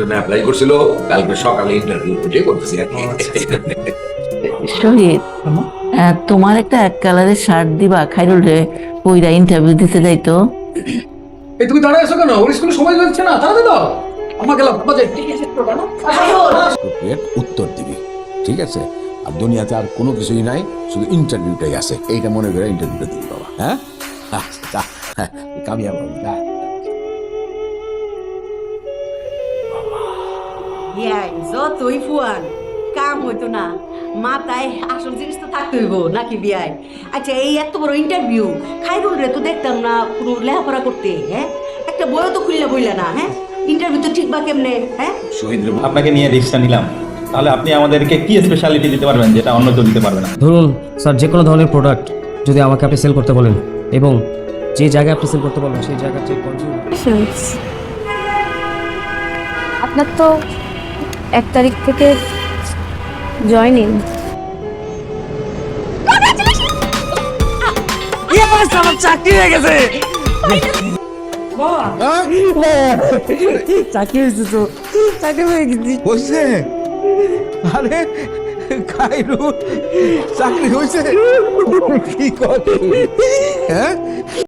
জন্য অ্যাপ্লাই করছিল, কালকে সকালে ইন্টারভিউ করতেছি আর কি। শহীদ, তোমার একটা এক কালারের শার্ট দিবা, খাইরুল রে পইরা ইন্টারভিউ দিতে যাইতো। এই তুমি দাঁড়ায় আছো কেন? ওর স্কুলে সময় হচ্ছে না, তাড়াতাড়ি দাও। আমার গেলাম বাজে টিকে চেক করবে না। উত্তর দিবি, ঠিক আছে? আর দুনিয়াতে আর কোনো কিছুই নাই, শুধু ইন্টারভিউটাই আছে। এইটা মনে করে ইন্টারভিউটা দিবি বাবা। হ্যাঁ, কামিয়াব হবি। ইয়াই যতই ফুয়ান কাম হইতো না, মাথায় আসল জিনিস তো থাকতে হইব নাকি বিয়াই? আচ্ছা, এই এত বড় ইন্টারভিউ, খাইরুল রে তো দেখতাম না কোনো লেখাপড়া করতে। হ্যাঁ, একটা বইও তো খুললে বইলা না। হ্যাঁ, ইন্টারভিউ তো ঠিক বা কেমনে? হ্যাঁ, শহীদ আপনাকে নিয়ে রিস্কটা নিলাম, তাহলে আপনি আমাদেরকে কি স্পেশালিটি দিতে পারবেন যেটা অন্য কেউ দিতে পারবে না? ধরুন স্যার, যে কোনো ধরনের প্রোডাক্ট যদি আমাকে আপনি সেল করতে বলেন এবং যে জায়গায় আপনি সেল করতে বলবেন সেই জায়গার যে আপনার তো 1 তারিখ থেকে জয়েনিং। চাকরি হয়ে গেছে। চাকরি হয়েছে তো, চাকরি হয়ে গেছি। হয়েছে? আরে খাইরুল চাকরি হয়েছে? কি কথা? হ্যাঁ